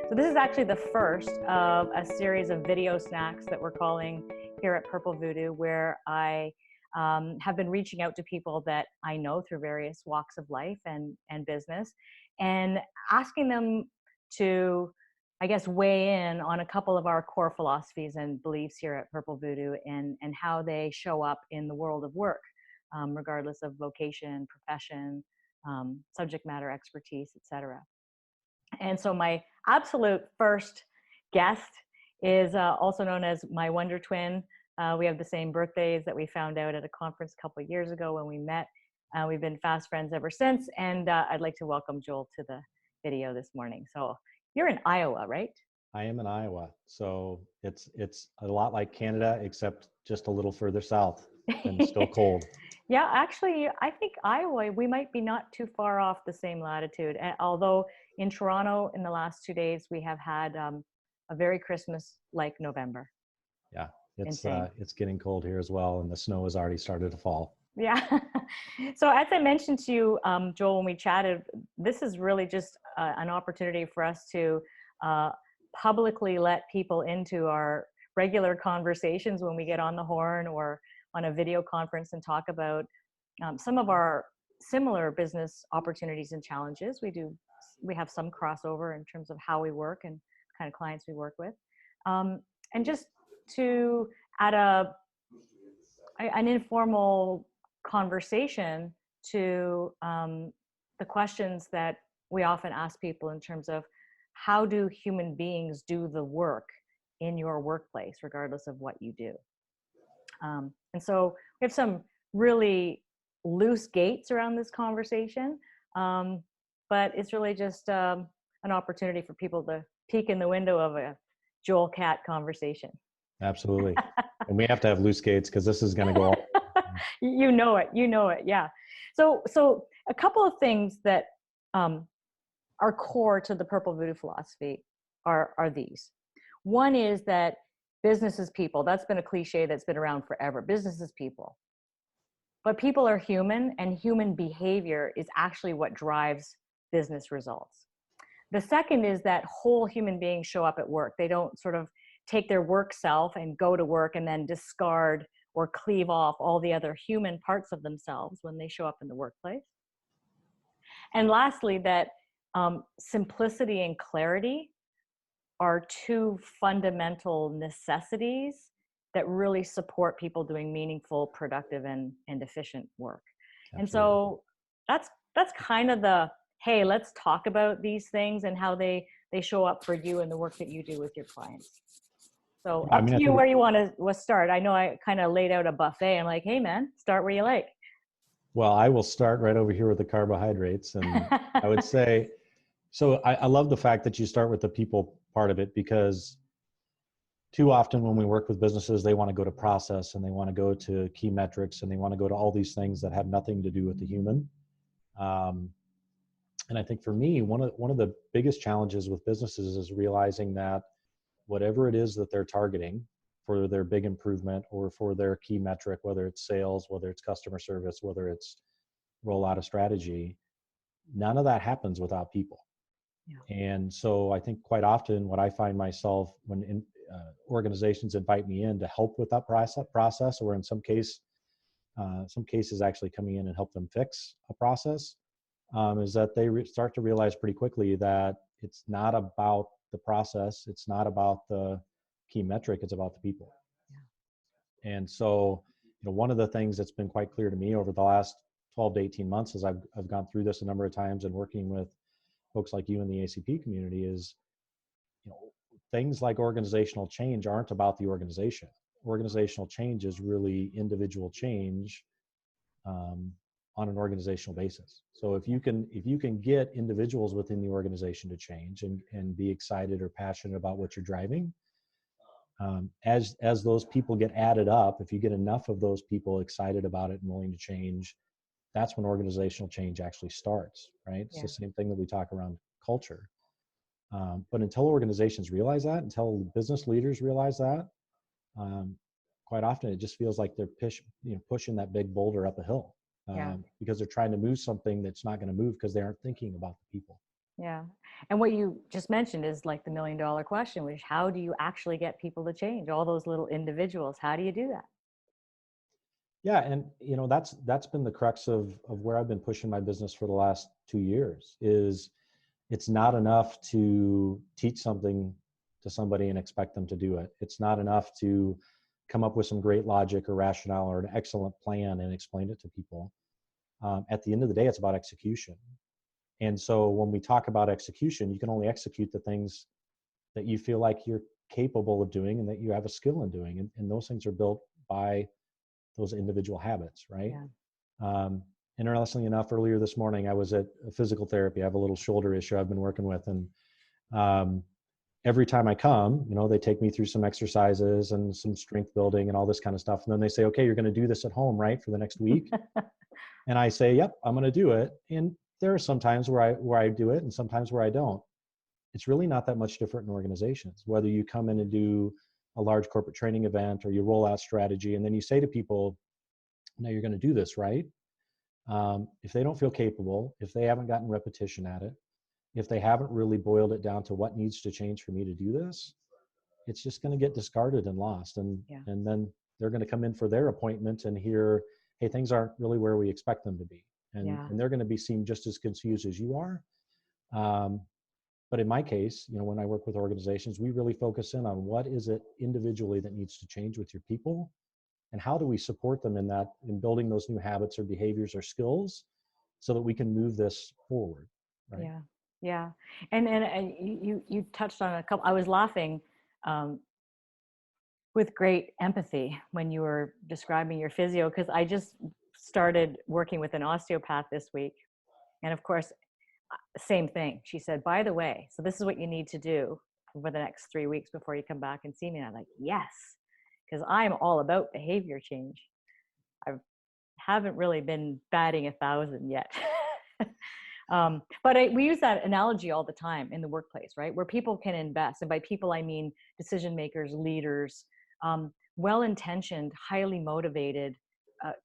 So this is actually the first of a series of video snacks that we're calling here at Purple Voodoo, where I have been reaching out to people that I know through various walks of life and business, and asking them to, I guess, weigh in on a couple of our core philosophies and beliefs here at Purple Voodoo, and how they show up in the world of work, regardless of vocation, profession, subject matter expertise, etc. And so my absolute first guest is also known as my Wonder Twin. We have the same birthdays that we found out at a conference a couple of years ago when we met. We've been fast friends ever since. And I'd like to welcome Joel to the video this morning. So you're in Iowa, right? I am in Iowa. So it's a lot like Canada, except just a little further south and still cold. Yeah, actually, I think Iowa, we might be not too far off the same latitude. Although in Toronto, in the last 2 days, we have had a very Christmas-like November. Yeah, it's getting cold here as well, and the snow has already started to fall. Yeah. So as I mentioned to you, Joel, when we chatted, this is really just an opportunity for us to publicly let people into our regular conversations when we get on the horn or on a video conference and talk about some of our similar business opportunities and challenges. We have some crossover in terms of how we work and kind of clients we work with. And just to add an informal conversation to the questions that we often ask people in terms of how do human beings do the work in your workplace, regardless of what you do. And so we have some really loose gates around this conversation, but it's really just an opportunity for people to peek in the window of a Joel Cat conversation. Absolutely. And we have to have loose gates because this is going to go on. You know it, yeah. So a couple of things that are core to the Purple Voodoo philosophy are these. One is that business is people. That's been a cliche that's been around forever. Business is people. But people are human, and human behavior is actually what drives business results. The second is that whole human beings show up at work. They don't sort of take their work self and go to work and then discard or cleave off all the other human parts of themselves when they show up in the workplace. And lastly, that simplicity and clarity are two fundamental necessities that really support people doing meaningful, productive, and efficient work. Absolutely. And so that's kind of the, hey, let's talk about these things and how they show up for you and the work that you do with your clients. So up to you where you want to start. I know I kind of laid out a buffet. I'm like, hey man, start where you like. Well, I will start right over here with the carbohydrates. And I would say, so I love the fact that you start with the people part of it, because too often when we work with businesses, they want to go to process and they want to go to key metrics and they want to go to all these things that have nothing to do with the human. And I think for me, one of the biggest challenges with businesses is realizing that whatever it is that they're targeting for their big improvement or for their key metric, whether it's sales, whether it's customer service, whether it's rollout of strategy, none of that happens without people. Yeah. And so I think quite often what I find myself when organizations invite me in to help with that process, or in some cases actually coming in and help them fix a process, is that they start to realize pretty quickly that it's not about the process, it's not about the key metric, it's about the people. Yeah. And so, one of the things that's been quite clear to me over the last 12 to 18 months, as I've gone through this a number of times and working with folks like you in the ACP community, is, things like organizational change aren't about the organization. Organizational change is really individual change on an organizational basis. So if you can get individuals within the organization to change and be excited or passionate about what you're driving, as those people get added up, if you get enough of those people excited about it and willing to change, that's when organizational change actually starts, right? It's the same thing that we talk around culture. But until organizations realize that, until business leaders realize that, quite often it just feels like they're pushing that big boulder up a hill, because they're trying to move something that's not going to move because they aren't thinking about the people. Yeah. And what you just mentioned is like the $1 million question, which how do you actually get people to change? All those little individuals, how do you do that? Yeah, and that's been the crux of where I've been pushing my business for the last 2 years. Is it's not enough to teach something to somebody and expect them to do it. It's not enough to come up with some great logic or rationale or an excellent plan and explain it to people. At the end of the day, it's about execution. And so when we talk about execution, you can only execute the things that you feel like you're capable of doing and that you have a skill in doing. And those things are built by those individual habits, right? Yeah. Um, Interestingly enough, earlier this morning, I was at a physical therapy. I have a little shoulder issue I've been working with. And every time I come, they take me through some exercises and some strength building and all this kind of stuff. And then they say, okay, you're going to do this at home, right? For the next week. And I say, yep, I'm going to do it. And there are some times where I do it and sometimes where I don't. It's really not that much different in organizations, whether you come in and do a large corporate training event or you roll out strategy and then you say to people, now you're going to do this, right? If they don't feel capable, if they haven't gotten repetition at it, if they haven't really boiled it down to what needs to change for me to do this, it's just going to get discarded and lost. And then they're going to come in for their appointment and hear, hey, things aren't really where we expect them to be. And they're going to be seen just as confused as you are. But in my case, when I work with organizations, we really focus in on what is it individually that needs to change with your people, and how do we support them in building those new habits or behaviors or skills so that we can move this forward. Right? Yeah. Yeah. And you touched on a couple, I was laughing with great empathy when you were describing your physio, because I just started working with an osteopath this week. And of course, same thing. She said, by the way, so this is what you need to do over the next 3 weeks before you come back and see me. And I'm like, yes, because I'm all about behavior change. I haven't really been batting 1,000 yet. But we use that analogy all the time in the workplace, right? Where people can invest. And by people, I mean decision makers, leaders, well-intentioned, highly motivated,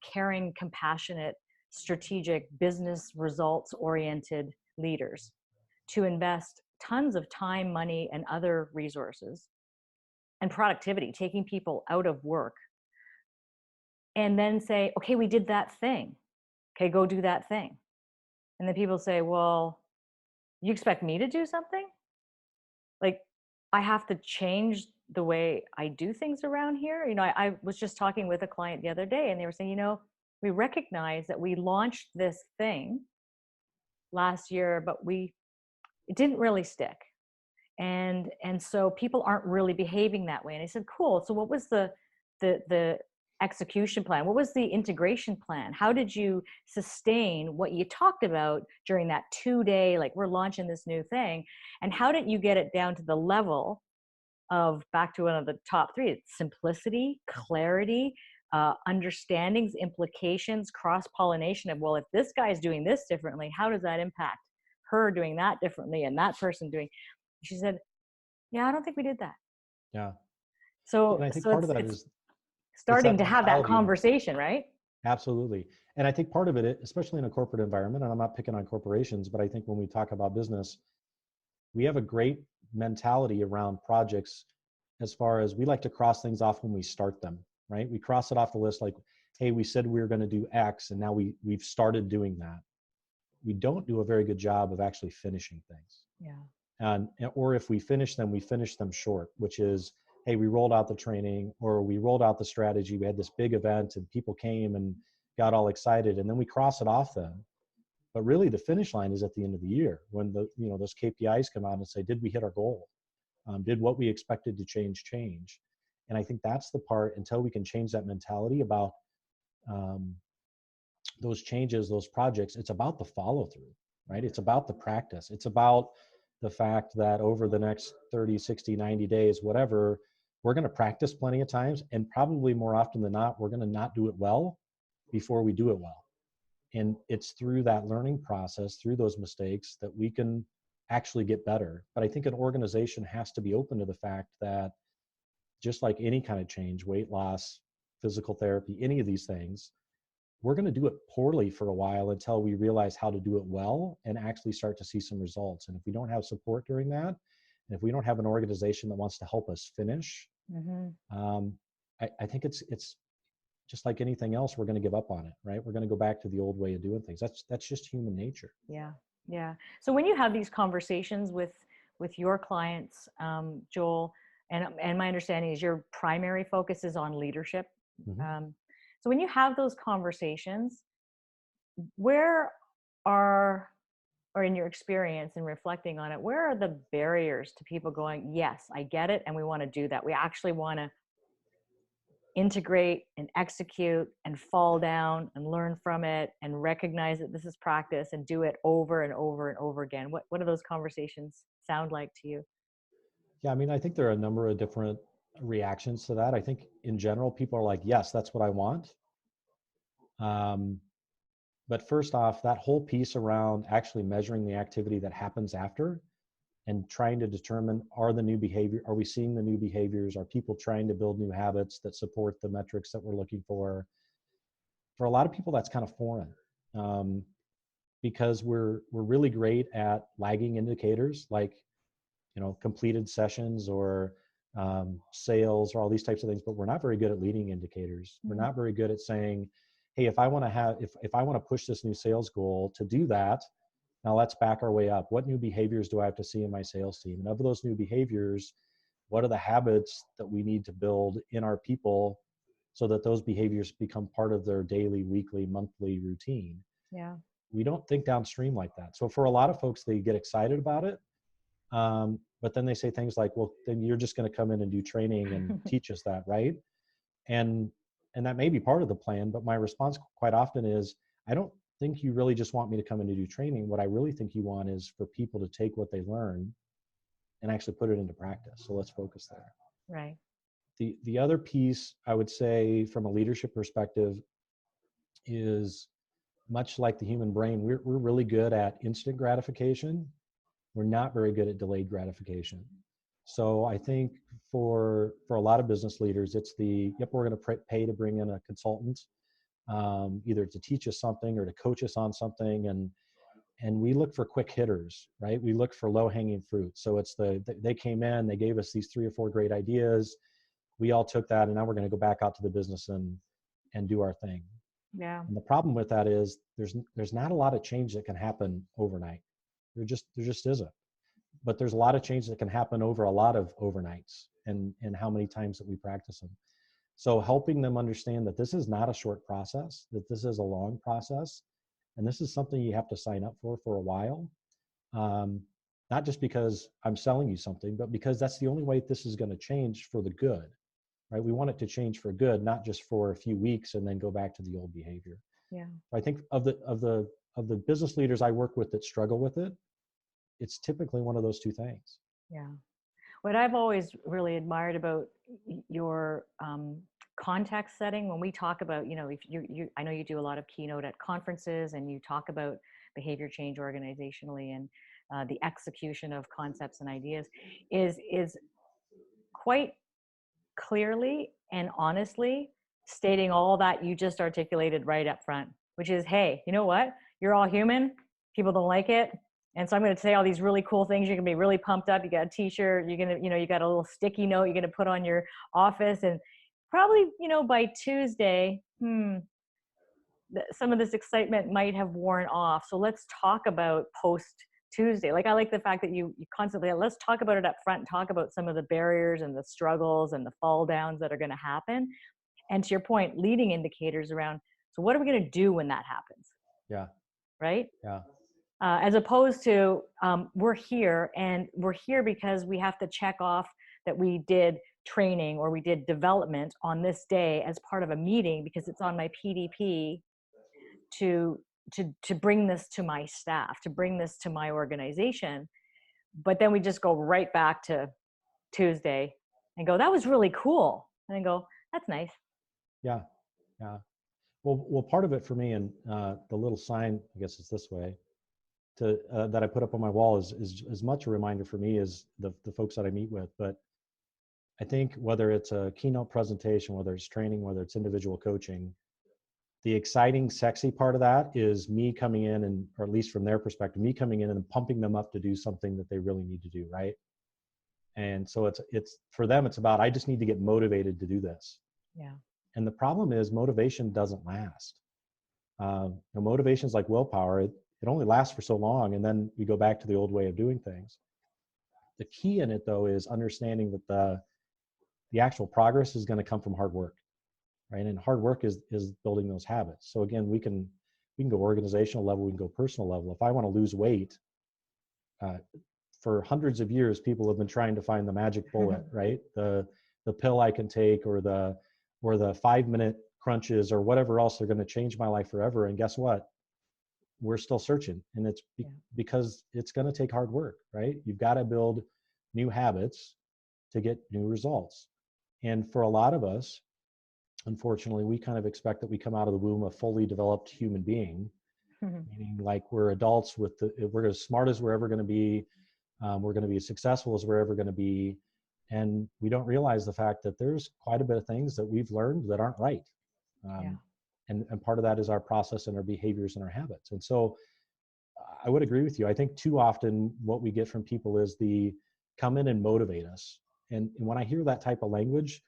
caring, compassionate, strategic, business results-oriented leaders to invest tons of time, money, and other resources and productivity, taking people out of work, and then say, okay, we did that thing. Okay, go do that thing. And then people say, well, you expect me to do something? Like, I have to change the way I do things around here. I was just talking with a client the other day and they were saying, we recognize that we launched this thing last year, but it didn't really stick. And so people aren't really behaving that way. And I said, cool. So what was the execution plan? What was the integration plan? How did you sustain what you talked about during that 2-day, like we're launching this new thing? And how did you get it down to the level of, back to one of the top 3, simplicity, clarity, understandings, implications, cross-pollination of, well, if this guy's doing this differently, how does that impact her doing that differently and that person doing? She said, yeah, I don't think we did that. Yeah. So, and I think part of that is starting to have that conversation, right? Absolutely. And I think part of it, especially in a corporate environment, and I'm not picking on corporations, but I think when we talk about business, we have a great mentality around projects as far as we like to cross things off when we start them, right? We cross it off the list like, hey, we said we were going to do X and now we've started doing that. We don't do a very good job of actually finishing things. Yeah. Or if we finish them short, which is, hey, we rolled out the training or we rolled out the strategy. We had this big event and people came and got all excited and then we cross it off then. But really the finish line is at the end of the year when those KPIs come out and say, did we hit our goal? Did what we expected to change? And I think that's the part, until we can change that mentality about those changes, those projects, it's about the follow through, right? It's about the practice. It's about the fact that over the next 30, 60, 90 days, whatever, we're going to practice plenty of times. And probably more often than not, we're going to not do it well before we do it well. And it's through that learning process, through those mistakes, that we can actually get better. But I think an organization has to be open to the fact that just like any kind of change, weight loss, physical therapy, any of these things, we're going to do it poorly for a while until we realize how to do it well and actually start to see some results. And if we don't have support during that, and if we don't have an organization that wants to help us finish, I think it's just like anything else, we're going to give up on it, right? We're going to go back to the old way of doing things. That's just human nature. Yeah. Yeah. So when you have these conversations with your clients, Joel, and my understanding is your primary focus is on leadership. So when you have those conversations, where are, or in your experience and reflecting on it, where are the barriers to people going, yes, I get it, and we want to do that. We actually want to integrate and execute and fall down and learn from it and recognize that this is practice and do it over and over and over again. What do those conversations sound like to you? Yeah, I mean, I think there are a number of different reactions to that. I think in general, people are like, yes, that's what I want. But first off, that whole piece around actually measuring the activity that happens after and trying to determine, are we seeing the new behaviors? Are people trying to build new habits that support the metrics that we're looking for? For a lot of people, that's kind of foreign, because we're really great at lagging indicators like, completed sessions or sales or all these types of things, but we're not very good at leading indicators. We're not very good at saying, hey, if I want to push this new sales goal, to do that, now let's back our way up. What new behaviors do I have to see in my sales team? And of those new behaviors, what are the habits that we need to build in our people so that those behaviors become part of their daily, weekly, monthly routine? Yeah. We don't think downstream like that. So for a lot of folks, they get excited about it. But then they say things like, well, then you're just going to come in and do training and teach us that, right? And that may be part of the plan, but my response quite often is, I don't think you really just want me to come in and do training. What I really think you want is for people to take what they learn and actually put it into practice. So let's focus there. Right. The other piece I would say from a leadership perspective is, much like the human brain, we're really good at instant gratification. We're not very good at delayed gratification. So I think for a lot of business leaders, it's we're going to pay to bring in a consultant, either to teach us something or to coach us on something. And we look for quick hitters, right? We look for low hanging fruit. So it's they came in, they gave us these 3 or 4 great ideas. We all took that, and now we're going to go back out to the business and do our thing. Yeah. And the problem with that is there's not a lot of change that can happen overnight. There just isn't. But there's a lot of change that can happen over a lot of overnights and how many times that we practice them. So helping them understand that this is not a short process, that this is a long process, and this is something you have to sign up for a while. Not just because I'm selling you something, but because that's the only way this is going to change for the good, right? We want it to change for good, not just for a few weeks and then go back to the old behavior. Yeah. I think of the business leaders I work with that struggle with it, it's typically one of those two things. Yeah. What I've always really admired about your context setting, when we talk about, if I know you do a lot of keynote at conferences and you talk about behavior change organizationally and the execution of concepts and ideas is quite clearly and honestly stating all that you just articulated right up front, which is, hey, you know what? You're all human. People don't like it. And so I'm going to say all these really cool things. You're going to be really pumped up. You got a t-shirt, you're going to, you got a little sticky note you're going to put on your office. And probably, by Tuesday, some of this excitement might have worn off. So let's talk about post Tuesday. Like, I like the fact that you constantly, let's talk about it up front and talk about some of the barriers and the struggles and the fall downs that are going to happen. And to your point, leading indicators around, so what are we going to do when that happens? Yeah. Right? Yeah. As opposed to we're here because we have to check off that we did training or we did development on this day as part of a meeting because it's on my PDP to bring this to my staff, to bring this to my organization. But then we just go right back to Tuesday and go, that was really cool. And then go, that's nice. Yeah. Yeah. Well, part of it for me, and the little sign, I guess it's this way, that I put up on my wall is as much a reminder for me as the folks that I meet with. But I think whether it's a keynote presentation, whether it's training, whether it's individual coaching, The exciting, sexy part of that is me coming in and, or at least from their perspective, me coming in and pumping them up to do something that they really need to do, right? And so it's for them, it's about, I just need to get motivated to do this. Yeah. And the problem is motivation doesn't last. Motivation is like willpower. It only lasts for so long, and then we go back to the old way of doing things. The key in it, though, is understanding that the actual progress is going to come from hard work, right? And hard work is building those habits. So again, we can go organizational level, we can go personal level. If I want to lose weight, for hundreds of years, people have been trying to find the magic bullet, right? The pill I can take, or the 5-minute crunches, or whatever else are going to change my life forever. And guess what? We're still searching, and it's because it's going to take hard work, right? You've got to build new habits to get new results. And for a lot of us, unfortunately, we kind of expect that we come out of the womb a fully developed human being, meaning like we're adults we're as smart as we're ever going to be. We're going to be as successful as we're ever going to be. And we don't realize the fact that there's quite a bit of things that we've learned that aren't right. And part of that is our process and our behaviors and our habits. And so I would agree with you. I think too often what we get from people is the come in and motivate us. And when I hear that type of language,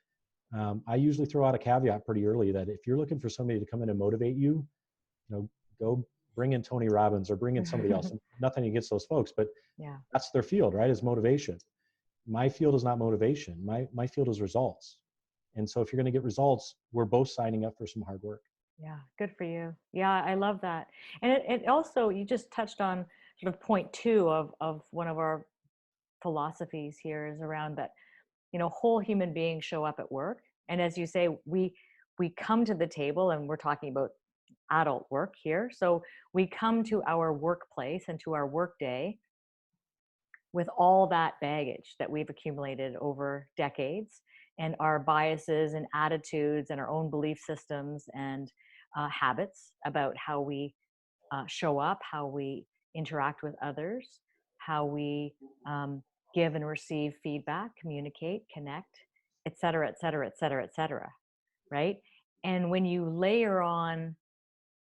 I usually throw out a caveat pretty early that if you're looking for somebody to come in and motivate you, go bring in Tony Robbins or bring in somebody else. Nothing against those folks, but that's their field, right? Is motivation. My field is not motivation. My field is results. And so if you're going to get results, we're both signing up for some hard work. Yeah, good for you. Yeah, I love that. And it also, you just touched on sort of point 2 of one of our philosophies here is around that, whole human beings show up at work. And as you say, we come to the table, and we're talking about adult work here. So we come to our workplace and to our work day with all that baggage that we've accumulated over decades, and our biases and attitudes and our own belief systems and habits about how we show up, how we interact with others, how we give and receive feedback, communicate, connect, et cetera, et cetera, et cetera, et cetera, right? And when you layer on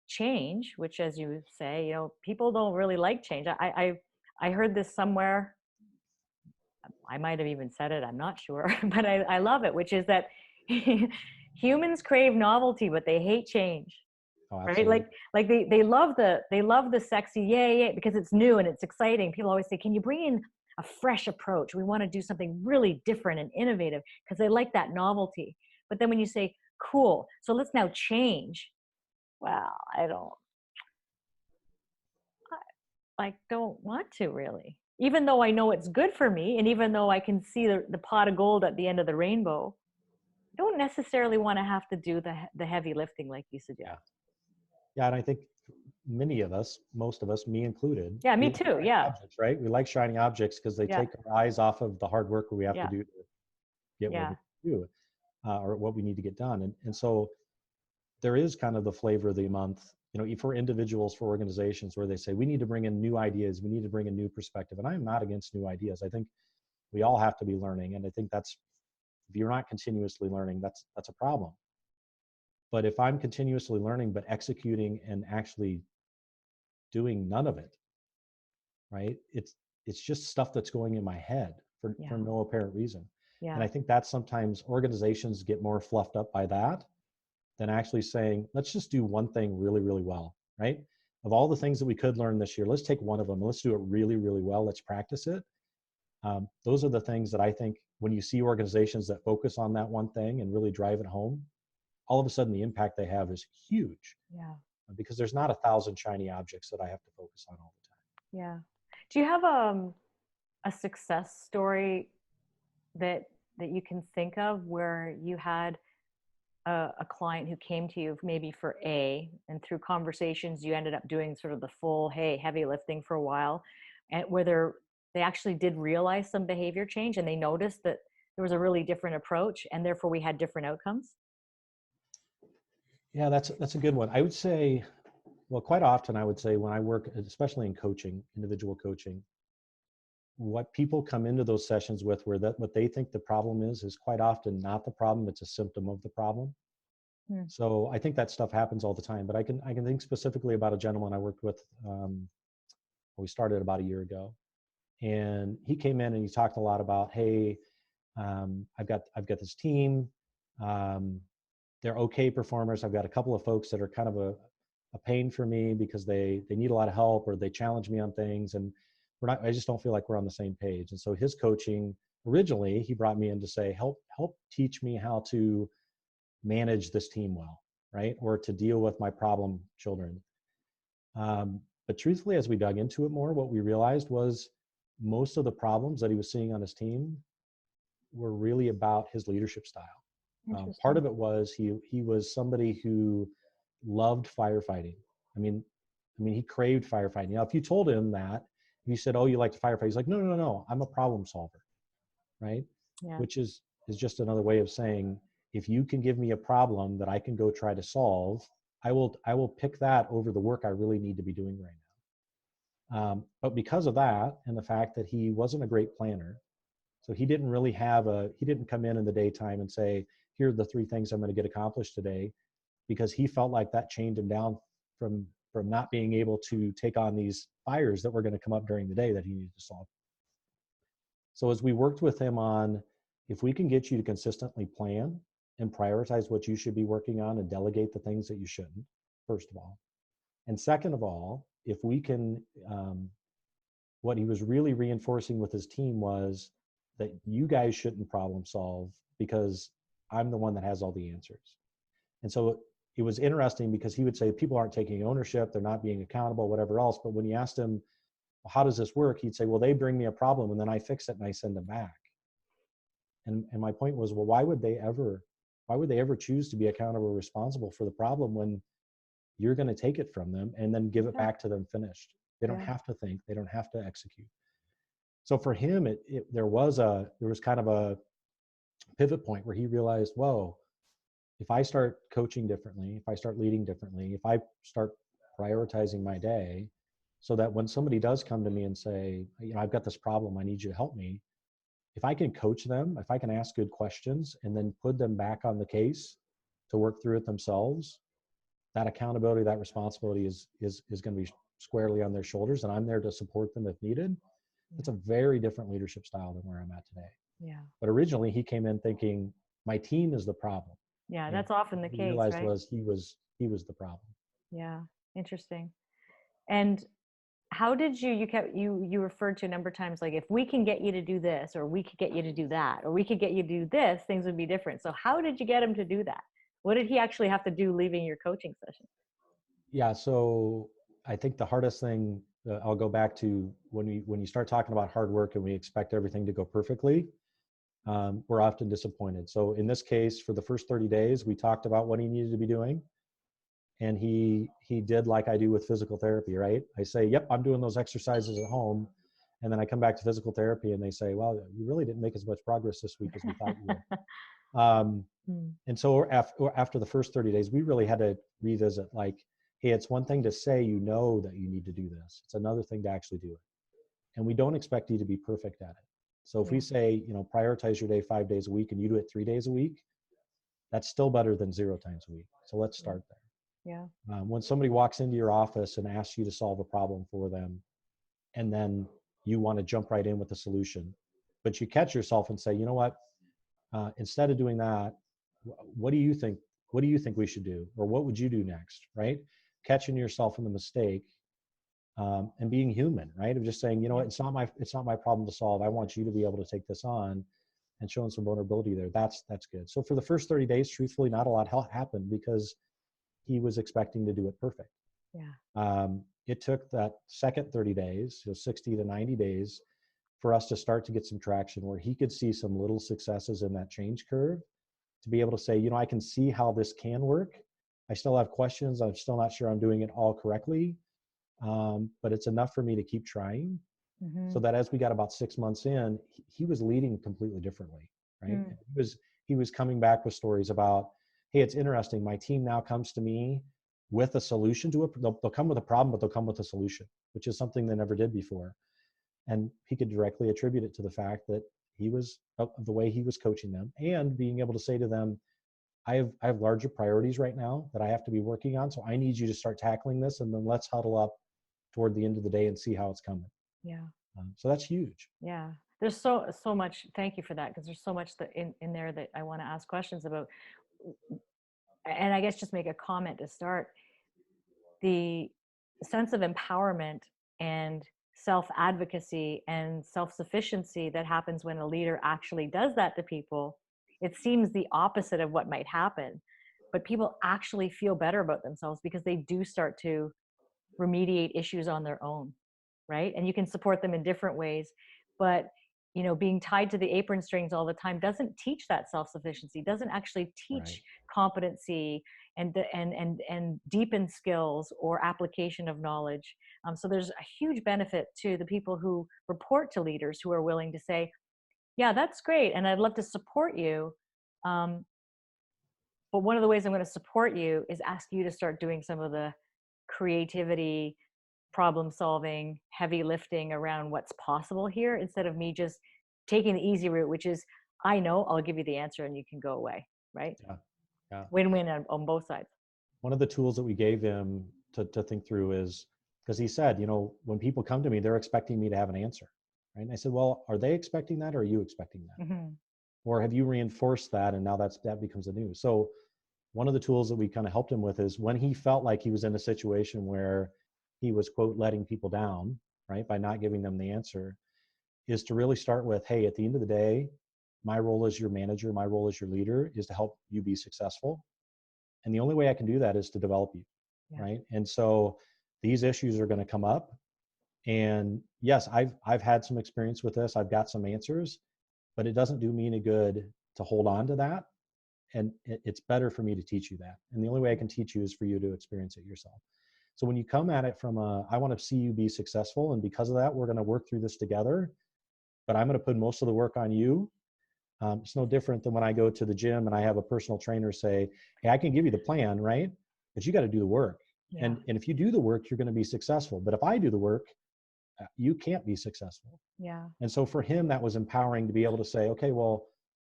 change, which, as you say, people don't really like change. I heard this somewhere. I might have even said it, I'm not sure, but I love it, which is that humans crave novelty, but they hate change. Oh, right? Like they love the sexy, yay, because it's new and it's exciting. People always say, can you bring in a fresh approach? We want to do something really different and innovative, because they like that novelty. But then when you say, cool, so let's now change. Well, I don't want to really, even though I know it's good for me. And even though I can see the pot of gold at the end of the rainbow, I don't necessarily want to have to do the heavy lifting like you suggest. Yeah, and I think many of us, most of us, me included. Yeah, me too. Yeah. Objects, right? We like shiny objects because they take our eyes off of the hard work we have to do to get what we do, or what we need to get done. And so there is kind of the flavor of the month, for individuals, for organizations, where they say, we need to bring in new ideas. We need to bring a new perspective. And I'm not against new ideas. I think we all have to be learning. And I think if you're not continuously learning, that's a problem. But if I'm continuously learning, but executing and actually doing none of it, right? It's just stuff that's going in my head for no apparent reason. Yeah. And I think that sometimes organizations get more fluffed up by that than actually saying, let's just do one thing really, really well, right? Of all the things that we could learn this year, let's take one of them and let's do it really, really well. Let's practice it. Those are the things that I think when you see organizations that focus on that one thing and really drive it home, all of a sudden the impact they have is huge. Yeah. Because there's not 1,000 shiny objects that I have to focus on all the time. Yeah. Do you have a success story that you can think of where you had a client who came to you maybe for A, and through conversations you ended up doing sort of the full heavy lifting for a while, and whether they actually did realize some behavior change and they noticed that there was a really different approach and therefore we had different outcomes? Yeah, that's a good one. I would say, well, quite often I would say when I work, especially in coaching, individual coaching, what people come into those sessions with, what they think the problem is quite often not the problem, it's a symptom of the problem. Hmm. So I think that stuff happens all the time, but I can think specifically about a gentleman I worked with. We started about a year ago, and he came in and he talked a lot about, hey, I've got this team. Um, they're okay performers. I've got a couple of folks that are kind of a pain for me because they need a lot of help or they challenge me on things, and I just don't feel like we're on the same page. And so his coaching, originally he brought me in to say, help teach me how to manage this team well, right? Or to deal with my problem children. But truthfully, as we dug into it more, what we realized was most of the problems that he was seeing on his team were really about his leadership style. Part Interesting. of it was he was somebody who loved firefighting. I mean, he craved firefighting. Now, if you told him that, if you said, "Oh, you like to firefight," he's like, "No, no, no, no. I'm a problem solver," right? Yeah. Which is just another way of saying, if you can give me a problem that I can go try to solve, I will pick that over the work I really need to be doing right now. But because of that, and the fact that he wasn't a great planner, so he didn't really he didn't come in the daytime and say, here are the 3 things I'm going to get accomplished today, because he felt like that chained him down from not being able to take on these fires that were going to come up during the day that he needed to solve. So as we worked with him on, if we can get you to consistently plan and prioritize what you should be working on and delegate the things that you shouldn't, first of all. And second of all, if we can, what he was really reinforcing with his team was that you guys shouldn't problem solve because I'm the one that has all the answers. And so it was interesting because he would say people aren't taking ownership, they're not being accountable, whatever else. But when you asked him, well, how does this work? He'd say, well, they bring me a problem and then I fix it and I send them back. And my point was, well, why would they ever choose to be accountable or responsible for the problem when you're going to take it from them and then give it Yeah. back to them finished? They don't Yeah. have to think, they don't have to execute. So for him, there was kind of a pivot point where he realized, whoa, if I start coaching differently, if I start leading differently, if I start prioritizing my day, so that when somebody does come to me and say, I've got this problem, I need you to help me, if I can coach them, if I can ask good questions and then put them back on the case to work through it themselves, that accountability, that responsibility is going to be squarely on their shoulders, and I'm there to support them if needed. It's a very different leadership style than where I'm at today. Yeah. But originally he came in thinking my team is the problem. Yeah. And That's often the what he case, realized right? was he was the problem. Yeah. Interesting. And how did you referred to a number of times, like, if we can get you to do this, or we could get you to do that, or we could get you to do this, things would be different. So how did you get him to do that? What did he actually have to do leaving your coaching session? Yeah, so I think the hardest thing, I'll go back to when you start talking about hard work and we expect everything to go perfectly, we're often disappointed. So in this case, for the first 30 days, we talked about what he needed to be doing, and he did like I do with physical therapy, right? I say, yep, I'm doing those exercises at home, and then I come back to physical therapy, and they say, well, you really didn't make as much progress this week as we thought you would. Hmm. And so after the first 30 days, we really had to revisit, like, hey, it's one thing to say you know that you need to do this. It's another thing to actually do it. And we don't expect you to be perfect at it. So if we Yeah. say, prioritize your day 5 days a week and you do it 3 days a week, that's still better than 0 times a week. So let's Yeah. start there. Yeah. When somebody walks into your office and asks you to solve a problem for them, and then you want to jump right in with the solution, but you catch yourself and say, you know what, instead of doing that, what do you think? What do you think we should do? Or what would you do next? Right? Catching yourself in the mistake, and being human, right? Of just saying, you know Yeah. what, it's not my problem to solve. I want you to be able to take this on, and showing some vulnerability there. That's good. So for the first 30 days, truthfully, not a lot happened because he was expecting to do it perfect. Yeah. It took that second 30 days, 60 to 90 days, for us to start to get some traction where he could see some little successes in that change curve, to be able to say, I can see how this can work. I still have questions. I'm still not sure I'm doing it all correctly. But it's enough for me to keep trying. Mm-hmm. So that as we got about 6 months in, he was leading completely differently, right? Mm. And he was coming back with stories about, hey, it's interesting. My team now comes to me with a solution to it. They'll come with a problem, but they'll come with a solution, which is something they never did before. And he could directly attribute it to the fact that he was, of the way he was coaching them, and being able to say to them, I have larger priorities right now that I have to be working on. So I need you to start tackling this, and then let's huddle up toward the end of the day and see how it's coming. Yeah. So that's huge. Yeah. There's so much. Thank you for that, because there's so much that in there that I want to ask questions about. And I guess just make a comment to start. The sense of empowerment and self-advocacy and self-sufficiency that happens when a leader actually does that to people, it seems the opposite of what might happen. But people actually feel better about themselves because they do start to remediate issues on their own, right? And you can support them in different ways. But being tied to the apron strings all the time doesn't teach that self-sufficiency, doesn't actually Right. teach competency and deepen skills or application of knowledge. So there's a huge benefit to the people who report to leaders who are willing to say, yeah, that's great, and I'd love to support you. But one of the ways I'm going to support you is ask you to start doing some of the creativity, problem solving, heavy lifting around what's possible here, instead of me just taking the easy route, which is, I know, I'll give you the answer and you can go away, right? Yeah. Yeah. Win-win on both sides. One of the tools that we gave him to think through is, because he said, when people come to me, they're expecting me to have an answer. Right. And I said, well, are they expecting that, or are you expecting that? Mm-hmm. Or have you reinforced that, and now that becomes the news? So one of the tools that we kind of helped him with is, when he felt like he was in a situation where he was, quote, letting people down, right, by not giving them the answer, is to really start with, hey, at the end of the day, my role as your manager, my role as your leader is to help you be successful. And the only way I can do that is to develop you. Yeah. Right. And so these issues are going to come up. And yes, I've had some experience with this. I've got some answers, but it doesn't do me any good to hold on to that. And it's better for me to teach you that. And the only way I can teach you is for you to experience it yourself. So when you come at it from I want to see you be successful, and because of that, we're going to work through this together, but I'm going to put most of the work on you. It's no different than when I go to the gym and I have a personal trainer say, hey, I can give you the plan, right? But you got to do the work. Yeah. And if you do the work, you're going to be successful. But if I do the work, you can't be successful. Yeah. And so for him, that was empowering to be able to say, okay, well,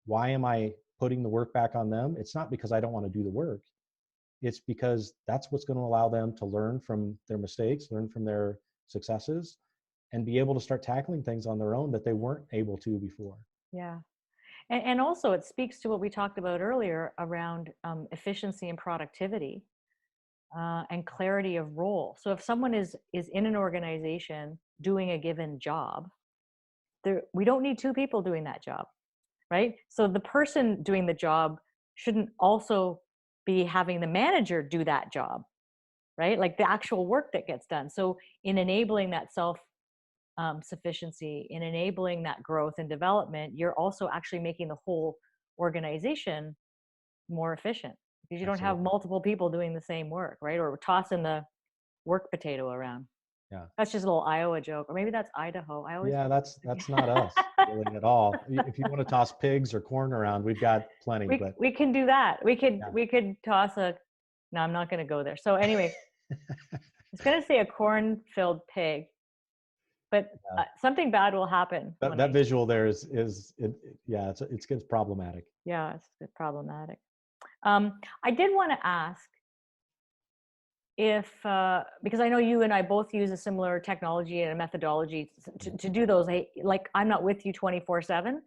why am I putting the work back on them? It's not because I don't want to do the work. It's because that's what's going to allow them to learn from their mistakes, learn from their successes, and be able to start tackling things on their own that they weren't able to before. Yeah. And also it speaks to what we talked about earlier around efficiency and productivity and clarity of role. So if someone is in an organization doing a given job, we don't need two people doing that job, right? So the person doing the job shouldn't also be having the manager do that job, right? Like the actual work that gets done. So in enabling that sufficiency, in enabling that growth and development, you're also actually making the whole organization more efficient, because you don't have multiple people doing the same work, right? Or tossing the work potato around. Yeah. That's just a little Iowa joke, or maybe that's Idaho. That's not us really at all. If you want to toss pigs or corn around, we've got plenty. We can do that. We could toss no, I'm not going to go there. So anyway, I was going to say a corn-filled pig, but something bad will happen. That visual there it's problematic. Yeah, it's problematic. I did want to ask if, because I know you and I both use a similar technology and a methodology to do those. Like, I'm not with you 24/7,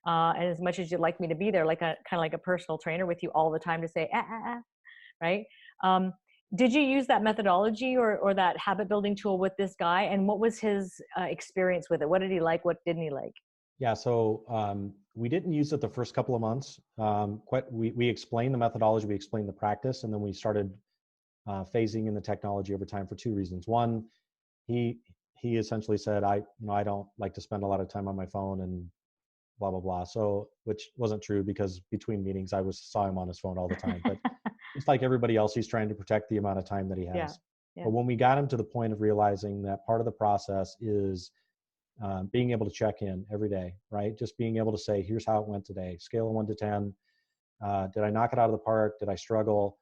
and as much as you'd like me to be there, like kind of like a personal trainer with you all the time to say, right? Did you use that methodology or that habit building tool with this guy? And what was his experience with it? What did he like? What didn't he like? Yeah, so we didn't use it the first couple of months. We explained the methodology, we explained the practice, and then we started phasing in the technology over time for two reasons. One, he essentially said, I don't like to spend a lot of time on my phone and blah, blah, blah. So, which wasn't true, because between meetings, I saw him on his phone all the time. But just like everybody else, he's trying to protect the amount of time that he has. Yeah. But when we got him to the point of realizing that part of the process is being able to check in every day, right? Just being able to say, here's how it went today. Scale of 1 to 10. Did I knock it out of the park? Did I struggle?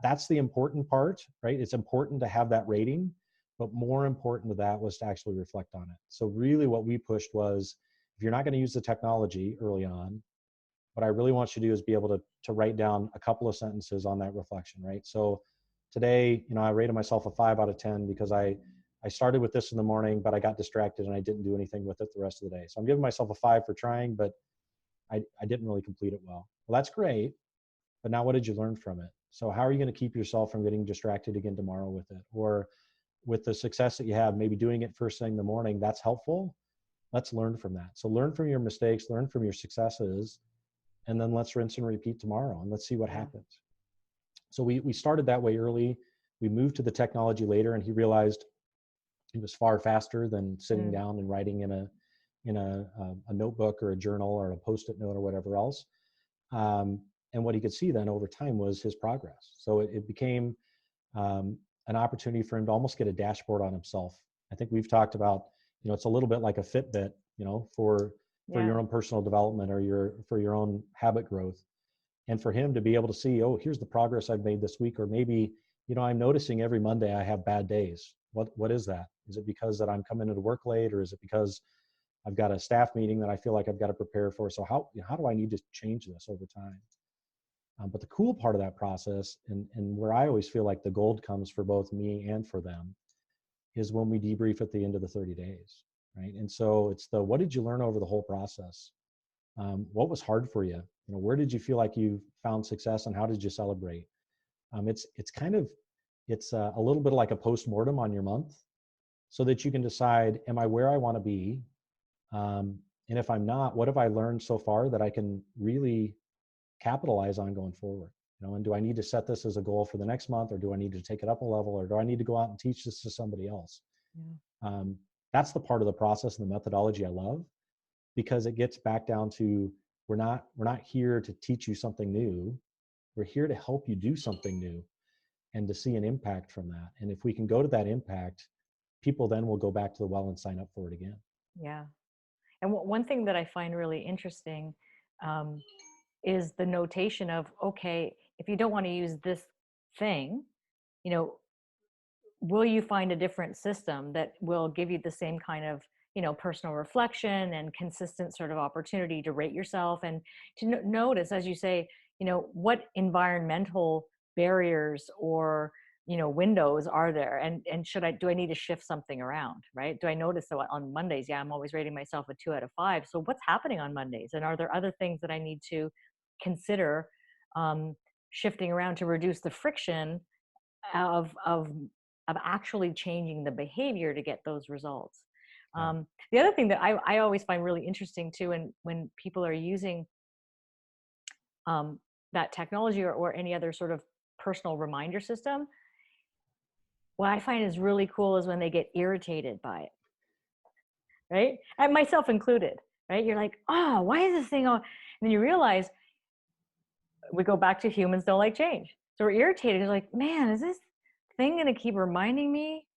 That's the important part, right? It's important to have that rating, but more important to that was to actually reflect on it. So really what we pushed was, if you're not going to use the technology early on, what I really want you to do is be able to write down a couple of sentences on that reflection, right? So today, I rated myself a 5 out of 10 because I started with this in the morning, but I got distracted and I didn't do anything with it the rest of the day. So I'm giving myself a 5 for trying, but I didn't really complete it well. Well, that's great, but now what did you learn from it? So how are you going to keep yourself from getting distracted again tomorrow with it? Or with the success that you have, maybe doing it first thing in the morning, that's helpful. Let's learn from that. So learn from your mistakes, learn from your successes, and then let's rinse and repeat tomorrow and let's see what happens. So we started that way early. We moved to the technology later, and he realized it was far faster than sitting down and writing in a notebook or a journal or a Post-it note or whatever else. And what he could see then over time was his progress. So it became an opportunity for him to almost get a dashboard on himself. I think we've talked about, it's a little bit like a Fitbit, for your own personal development or for your own habit growth. And for him to be able to see, oh, here's the progress I've made this week, or maybe, I'm noticing every Monday I have bad days. What is that? Is it because that I'm coming into work late, or is it because I've got a staff meeting that I feel like I've got to prepare for? So how do I need to change this over time? But the cool part of that process, and where I always feel like the gold comes for both me and for them, is when we debrief at the end of the 30 days, right? And so it's what did you learn over the whole process? What was hard for you? Where did you feel like you found success, and how did you celebrate? It's a little bit like a post-mortem on your month, so that you can decide, am I where I want to be? And if I'm not, what have I learned so far that I can really capitalize on going forward? And do I need to set this as a goal for the next month, or do I need to take it up a level, or do I need to go out and teach this to somebody else? That's the part of the process and the methodology I love, because it gets back down to, we're not here to teach you something new. We're here to help you do something new and to see an impact from that. And if we can go to that impact, people then will go back to the well and sign up for it again. Yeah. And one thing that I find really interesting is the notation of, okay, if you don't want to use this thing, will you find a different system that will give you the same kind of, personal reflection and consistent sort of opportunity to rate yourself, and to notice, as you say, what environmental barriers or windows are there, and do I need to shift something around, right? Do I notice that on Mondays, I'm always rating myself a 2 out of 5, so what's happening on Mondays, and are there other things that I need to consider shifting around to reduce the friction of actually changing the behavior to get those results? The other thing that I always find really interesting too, and when people are using that technology or any other sort of personal reminder system, what I find is really cool is when they get irritated by it, right? And myself included, right? You're like, oh, why is this thing on? And then you realize, we go back to humans don't like change. So we're irritated. It's like, man, is this thing going to keep reminding me?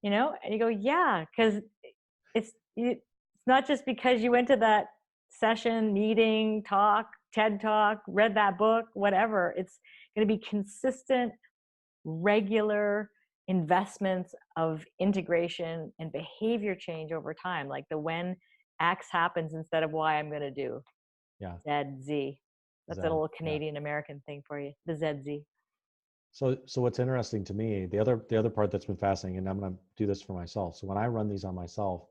And you go, yeah, because it's not just because you went to that session, meeting, talk, TED Talk, read that book, whatever. It's going to be consistent, regular investments of integration and behavior change over time, like the when X happens instead of Y I'm going to do. Yeah. ZZ. That's a little Canadian American thing for you, the ZZ. So what's interesting to me, the other part that's been fascinating, and I'm going to do this for myself. So when I run these on myself,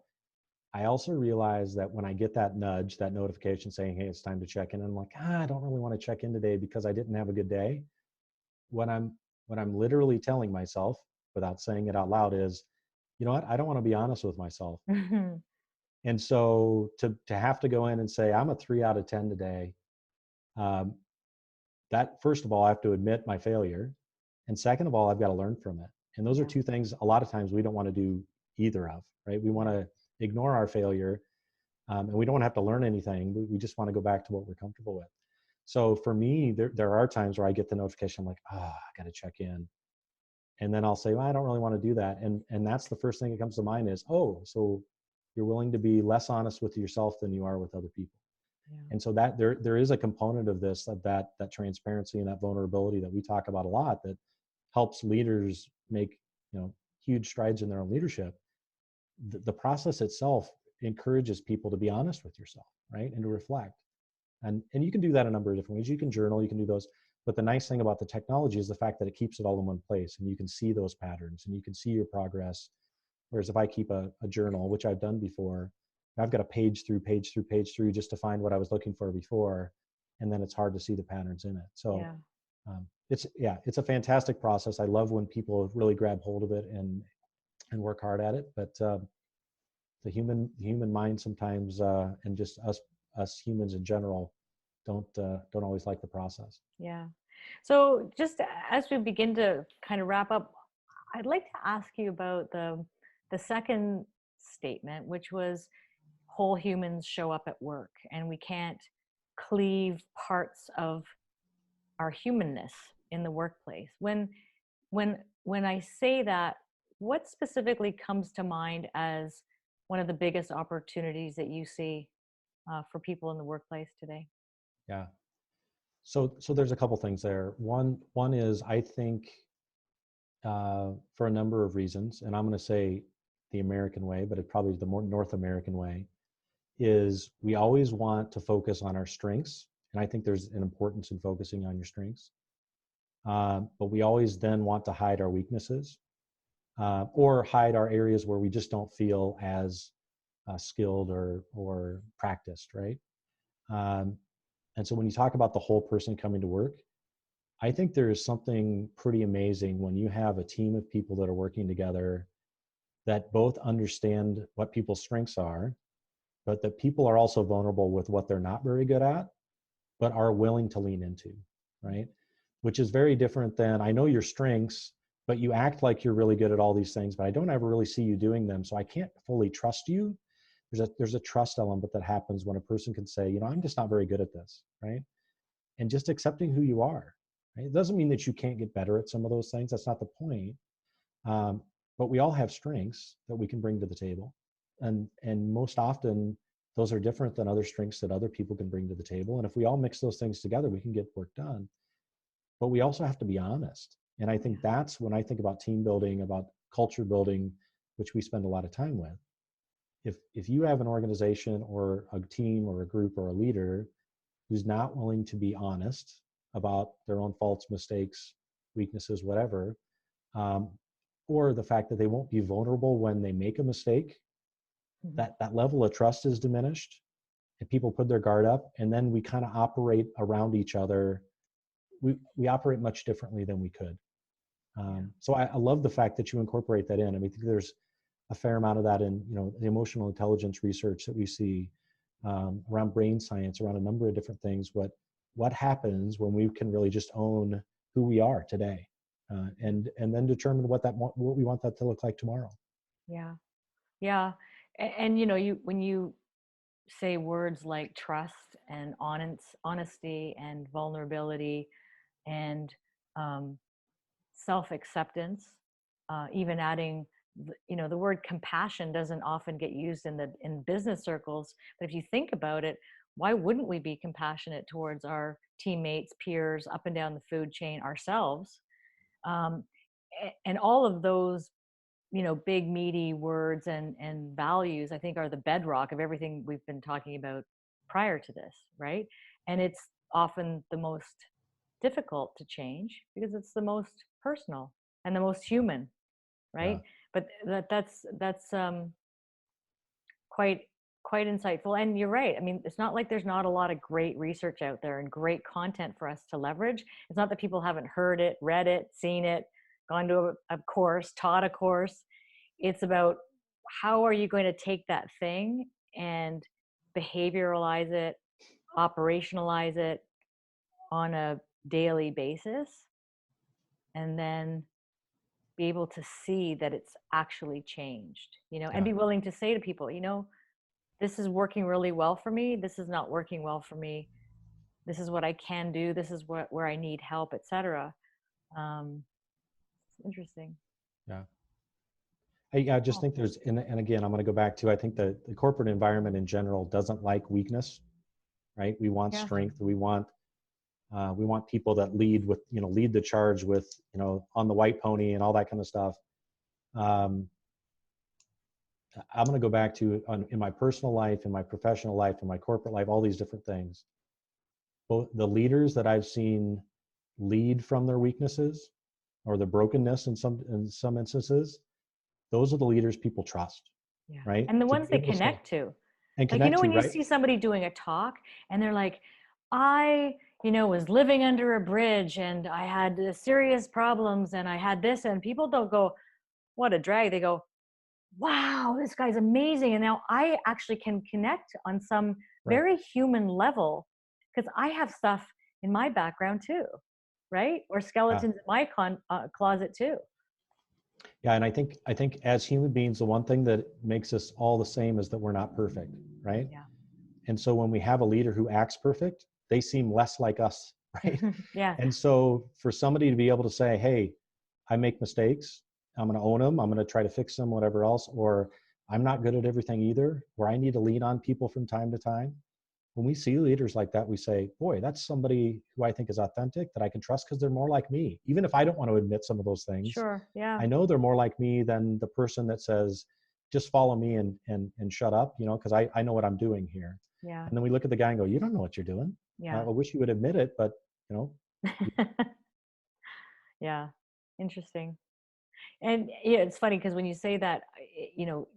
I also realize that when I get that nudge, that notification saying, hey, it's time to check in, and I'm like, I don't really want to check in today because I didn't have a good day. What I'm literally telling myself without saying it out loud is, you know what, I don't want to be honest with myself. And so to have to go in and say, I'm a 3 out of 10 today, that first of all, I have to admit my failure. And second of all, I've got to learn from it. And those are two things a lot of times we don't want to do either of, right? We want to ignore our failure, and we don't want to have to learn anything. We just want to go back to what we're comfortable with. So for me, there are times where I get the notification, I'm like, I got to check in. And then I'll say, well, I don't really want to do that. And that's the first thing that comes to mind is, so you're willing to be less honest with yourself than you are with other people. Yeah. And so that there is a component of this, of that transparency and that vulnerability that we talk about a lot, that helps leaders make huge strides in their own leadership. The process itself encourages people to be honest with yourself, right? And to reflect. And you can do that a number of different ways. You can journal, you can do those. But the nice thing about the technology is the fact that it keeps it all in one place, and you can see those patterns and you can see your progress. Whereas if I keep a journal, which I've done before, I've got to page through page through page through just to find what I was looking for before, and then it's hard to see the patterns in it. So Yeah. it's a fantastic process. I love when people really grab hold of it and work hard at it. But the human mind sometimes, and just us humans in general, don't always like the process. Yeah. So just as we begin to kind of wrap up, I'd like to ask you about the second statement, which was whole humans show up at work, and we can't cleave parts of our humanness in the workplace. When I say that, what specifically comes to mind as one of the biggest opportunities that you see for people in the workplace today? Yeah. So there's a couple things there. One is, I think, for a number of reasons, and I'm going to say the American way, but it probably is the more North American way, is we always want to focus on our strengths. And I think there's an importance in focusing on your strengths. But we always then want to hide our weaknesses, or hide our areas where we just don't feel as skilled or practiced, right? And so when you talk about the whole person coming to work, I think there is something pretty amazing when you have a team of people that are working together that both understand what people's strengths are, but that people are also vulnerable with what they're not very good at, but are willing to lean into, right? Which is very different than, I know your strengths, but you act like you're really good at all these things, but I don't ever really see you doing them, so I can't fully trust you. There's a trust element that happens when a person can say, I'm just not very good at this, right? And just accepting who you are, right? It doesn't mean that you can't get better at some of those things. That's not the point. But we all have strengths that we can bring to the table. And most often, those are different than other strengths that other people can bring to the table. And if we all mix those things together, we can get work done. But we also have to be honest. And I think that's when I think about team building, about culture building, which we spend a lot of time with. If you have an organization or a team or a group or a leader who's not willing to be honest about their own faults, mistakes, weaknesses, whatever, or the fact that they won't be vulnerable when they make a mistake, that level of trust is diminished, and people put their guard up, and then we kind of operate around each other. We operate much differently than we could. So I love the fact that you incorporate that in. I mean, I think there's a fair amount of that in the emotional intelligence research that we see, around brain science, around a number of different things. What happens when we can really just own who we are today, and then determine what we want that to look like tomorrow. Yeah. And when you say words like trust and honesty and vulnerability and self-acceptance, even adding the word compassion doesn't often get used in business circles, but if you think about it, why wouldn't we be compassionate towards our teammates, peers, up and down the food chain, ourselves? And all of those big meaty words and values, I think, are the bedrock of everything we've been talking about prior to this, right? And it's often the most difficult to change because it's the most personal and the most human, right? Yeah. But that's quite insightful. And you're right. I mean, it's not like there's not a lot of great research out there and great content for us to leverage. It's not that people haven't heard it, read it, seen it, gone to a course, taught a course. It's about, how are you going to take that thing and behavioralize it, operationalize it on a daily basis, and then be able to see that it's actually changed, and be willing to say to people, this is working really well for me. This is not working well for me. This is what I can do. This is where I need help, etc. It's interesting. Yeah. I just think there's, and again, I'm going to go back to, I think the corporate environment in general doesn't like weakness, right? We want strength. We want people that lead the charge with, on the white pony and all that kind of stuff. I'm going to go back to, in my personal life, in my professional life, in my corporate life, all these different things. both the leaders that I've seen lead from their weaknesses or the brokenness in some instances, those are the leaders people trust, Yeah. right? And the To ones be they able to say connect to. and Like, you connect know, to, when you right? see somebody doing a talk and they're like, I, was living under a bridge and I had serious problems and I had this, and people don't go, what a drag. They go, wow, this guy's amazing. And now I actually can connect on some Right. very human level because I have stuff in my background too, right? Or Yeah. skeletons in my closet too. Yeah, and I think as human beings, the one thing that makes us all the same is that we're not perfect, right? Yeah. And so when we have a leader who acts perfect, they seem less like us, right? Yeah. And so for somebody to be able to say, hey, I make mistakes, I'm going to own them, I'm going to try to fix them, whatever else, or I'm not good at everything either, or I need to lean on people from time to time. When we see leaders like that, we say, boy, that's somebody who I think is authentic, that I can trust because they're more like me. Even if I don't want to admit some of those things, Sure. Yeah. I know they're more like me than the person that says, just follow me and shut up, because I know what I'm doing here. Yeah. And then we look at the guy and go, you don't know what you're doing. I Yeah. wish you would admit it, but you know, Yeah. Interesting. And yeah, it's funny because when you say that,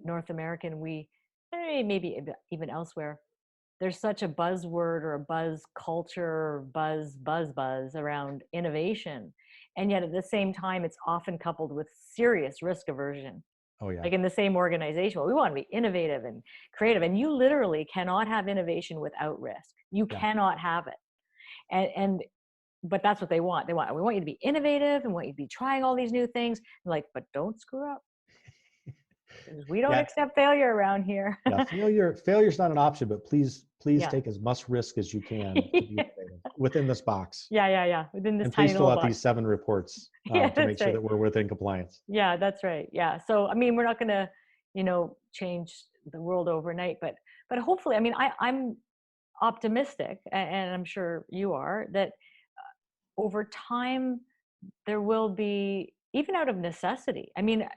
North American, maybe even elsewhere, there's such a buzzword or a buzz culture or buzz around innovation. And yet at the same time, it's often coupled with serious risk aversion. oh yeah, Like in the same organization, well, we want to be innovative and creative. And you literally cannot have innovation without risk. You yeah. cannot have it. And but that's what they want. We want you to be innovative and want you to be trying all these new things. Like, but don't screw up because we don't Yeah, accept failure around here. yeah. Failure's not an option, but please Yeah. take as much risk as you can to be Yeah. innovative within this box. Yeah. Within this And tiny please fill little out box. these 7 reports Yeah, to make that's sure right. that we're within compliance. Yeah, that's right. Yeah. So, I mean, we're not going to, change the world overnight, but hopefully, I mean, I'm optimistic, and I'm sure you are, that over time there will be, even out of necessity. I mean,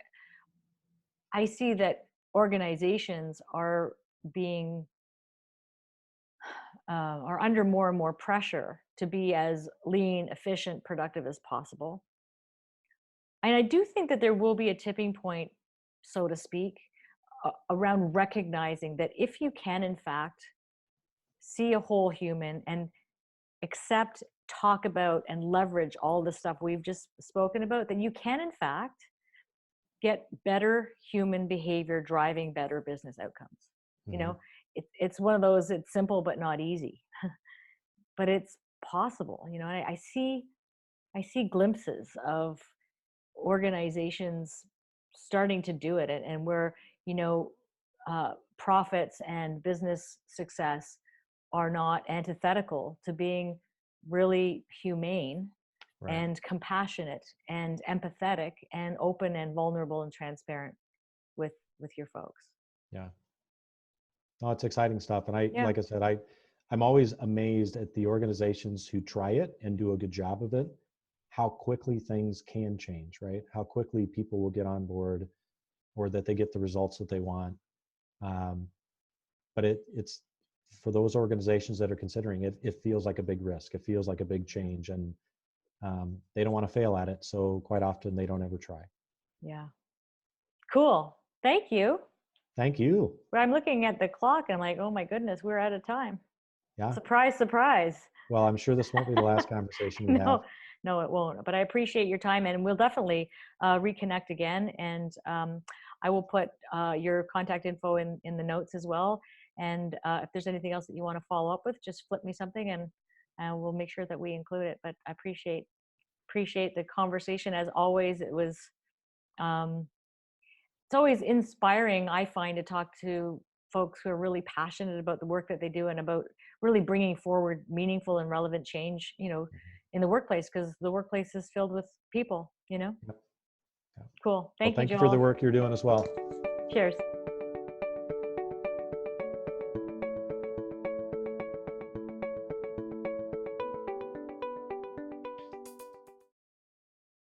I see that organizations being are under more and more pressure to be as lean, efficient, productive as possible. And I do think that there will be a tipping point, so to speak, around recognizing that if you can, in fact, see a whole human and accept, talk about, and leverage all the stuff we've just spoken about, then you can, in fact, get better human behavior driving better business outcomes. You Mhm. know, it's one of those, it's simple but not easy, but it's possible. I see glimpses of organizations starting to do it, and where profits and business success are not antithetical to being really humane Right. and compassionate and empathetic and open and vulnerable and transparent with your folks. Yeah. No, it's exciting stuff. And Yeah. like I said, I'm always amazed at the organizations who try it and do a good job of it, how quickly things can change, right? How quickly people will get on board or that they get the results that they want. Um, but it's for those organizations that are considering it, it feels like a big risk. It feels like a big change, and they don't want to fail at it. So quite often they don't ever try. Yeah. Cool. Thank you. Thank you. But I'm looking at the clock and I'm like, oh my goodness, we're out of time. Yeah. Surprise, surprise. Well, I'm sure this won't be the last conversation we have. No, it won't. But I appreciate your time, and we'll definitely reconnect again. And I will put your contact info in the notes as well. And if there's anything else that you want to follow up with, just flip me something, and we'll make sure that we include it. But I appreciate the conversation as always. Um, it's always inspiring, I find, to talk to folks who are really passionate about the work that they do and about really bringing forward meaningful and relevant change, in the workplace, because the workplace is filled with people. Yep. Yep. Cool. Well, Thank you, thank you for the Joel. work you're doing as well. Cheers.